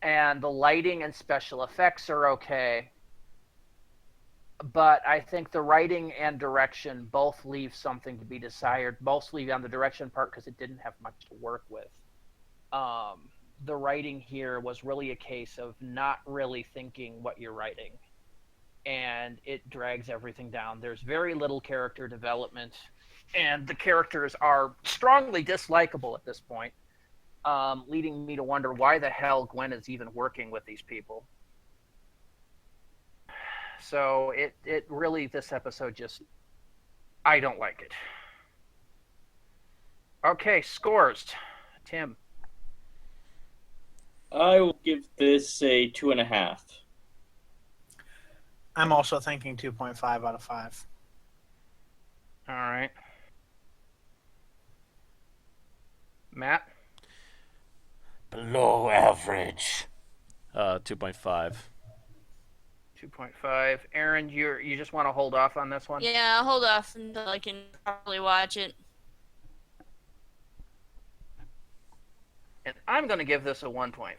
and the lighting and special effects are okay. But I think the writing and direction both leave something to be desired, mostly on the direction part because it didn't have much to work with. The writing here was really a case of not really thinking what you're writing, and it drags everything down. There's very little character development, and the characters are strongly dislikable at this point, leading me to wonder why the hell Gwen is even working with these people. So it really, this episode just, I don't like it. Okay, scores. Tim. I will give this a 2.5. I'm also thinking 2.5 out of 5. All right. Matt? Below average. 2.5. 2.5. Aaron, you just want to hold off on this one? Yeah, I'll hold off until I can properly watch it. And I'm going to give this a 1.5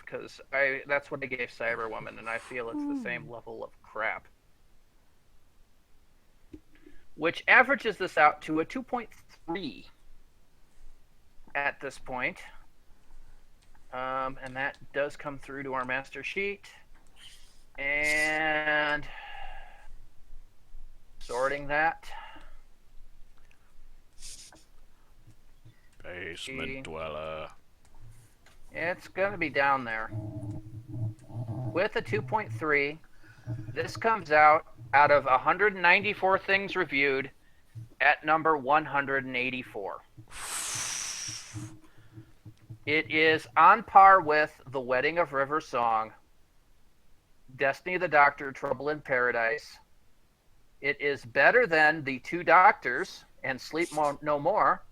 because that's what I gave Cyberwoman, and I feel it's the same level of crap. Which averages this out to a 2.3 at this point. And that does come through to our master sheet. And sorting that. Basement dweller. It's going to be down there. With a 2.3, this comes out of 194 things reviewed at number 184. It is on par with The Wedding of River Song, Destiny of the Doctor, Trouble in Paradise. It is better than The Two Doctors and Sleep No More,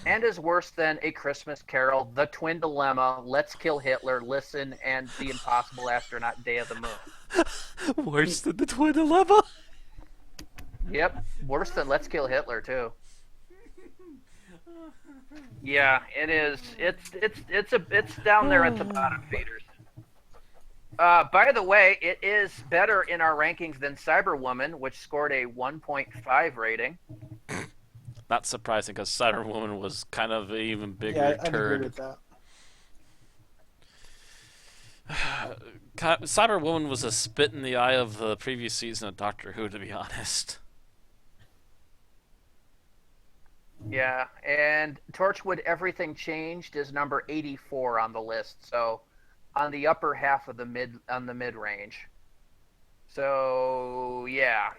and is worse than A Christmas Carol, The Twin Dilemma, Let's Kill Hitler, Listen, and The Impossible Astronaut, Day of the Moon. Worse than the Twin Dilemma? Yep, worse than Let's Kill Hitler, too. Yeah, it is. It's down there at the bottom feeders. By the way, it is better in our rankings than Cyberwoman, which scored a 1.5 rating. Not surprising, because Cyberwoman was kind of an even bigger I'd turd. agree with that. Cyberwoman was a spit in the eye of the previous season of Doctor Who, to be honest. Yeah, and Torchwood Everything Changed is number 84 on the list, so on the upper half of the mid range. So yeah,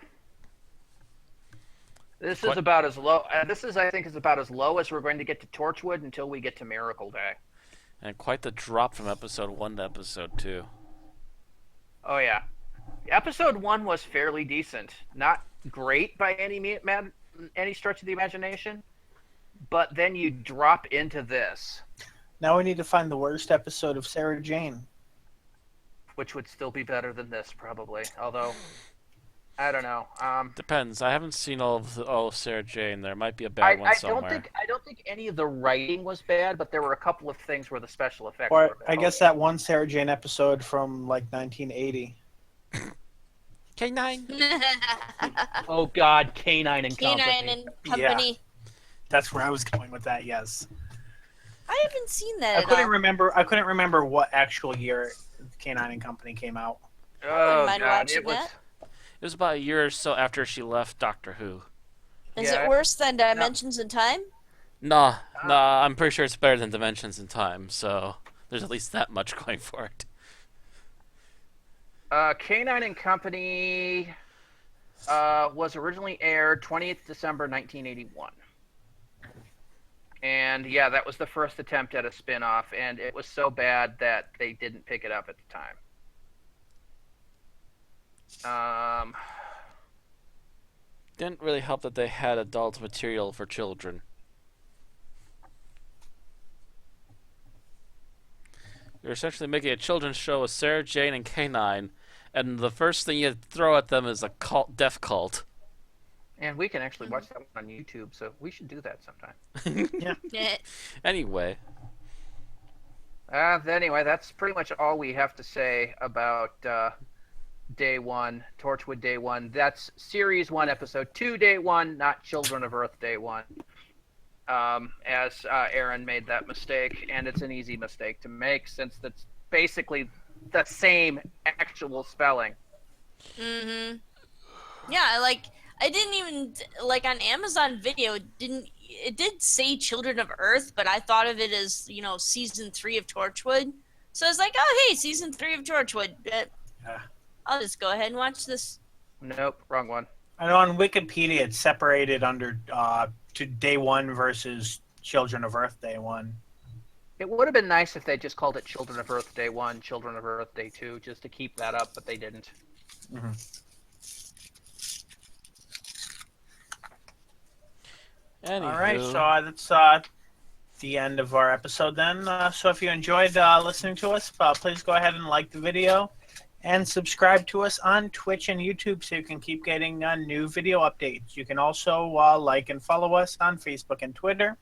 this is about as low. This is, I think, is about as low as we're going to get to Torchwood until we get to Miracle Day. And quite the drop from episode 1 to episode 2. Oh yeah, episode 1 was fairly decent, not great by any stretch of the imagination, but then you drop into this. Now we need to find the worst episode of Sarah Jane. Which would still be better than this, probably. Although, I don't know. Depends. I haven't seen all of Sarah Jane. There might be a bad one somewhere. I don't think any of the writing was bad, but there were a couple of things where the special effects Or were bad. I guess that one Sarah Jane episode from like 1980. K9. Oh God, Canine and Company. Canine and Company. Yeah. That's where I was going with that. Yes. I haven't seen that. I couldn't remember what actual year K9 and Company came out. Oh mind God, watching that. It was about a year or so after she left Doctor Who. Is Yeah. it worse than Dimensions in Time? Nah, I'm pretty sure it's better than Dimensions in Time, so there's at least that much going for it. Canine and Company was originally aired 20th December 1981. And yeah, that was the first attempt at a spin-off, and it was so bad that they didn't pick it up at the time. Didn't really help that they had adult material for children. You're essentially making a children's show with Sarah Jane and K9, and the first thing you throw at them is a death cult. And we can actually watch that one on YouTube, so we should do that sometime. Yeah. Yeah. Anyway. Anyway, that's pretty much all we have to say about Day 1, Torchwood Day 1. That's Series 1, Episode 2, Day 1, not Children of Earth Day 1. As Aaron made that mistake, and it's an easy mistake to make since that's basically the same actual spelling. Mm-hmm. Yeah, I didn't even on Amazon Video. It did say Children of Earth, but I thought of it as season 3 of Torchwood. So I was like, oh hey, season 3 of Torchwood. I'll just go ahead and watch this. Nope, wrong one. I know on Wikipedia it's separated under to Day 1 versus Children of Earth Day 1. It would have been nice if they just called it Children of Earth Day 1, Children of Earth Day 2, just to keep that up, but they didn't. Mm-hmm. Anywho. All right, so that's the end of our episode then. So if you enjoyed listening to us, please go ahead and like the video and subscribe to us on Twitch and YouTube so you can keep getting new video updates. You can also like and follow us on Facebook and Twitter.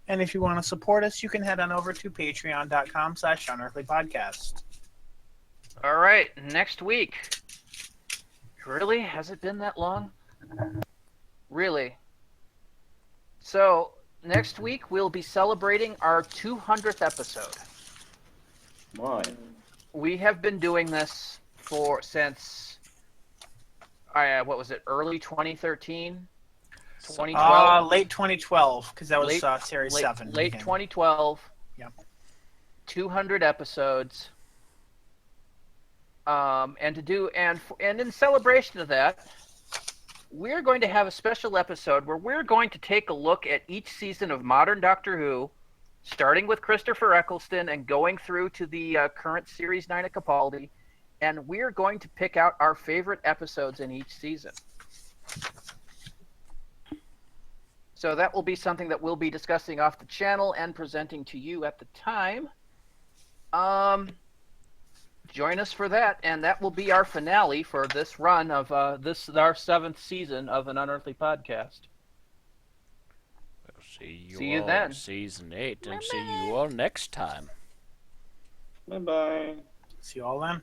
And if you want to support us, you can head on over to patreon.com/unearthlypodcast. All right, next week. Really? Has it been that long? Really? So, next week we'll be celebrating our 200th episode. My. We have been doing this since, what was it, early 2013? 2012? Late 2012, because that was Series 7. Late 2012. Yep. 200 episodes. And in celebration of that, we're going to have a special episode where we're going to take a look at each season of modern Doctor Who, starting with Christopher Eccleston and going through to the current Series 9 of Capaldi, and we're going to pick out our favorite episodes in each season. So that will be something that we'll be discussing off the channel and presenting to you at the time. Join us for that, and that will be our finale for this run of our 7th season of an Unearthly podcast. We'll see you all then. in Season 8, and see you all next time. Bye-bye. See you all then.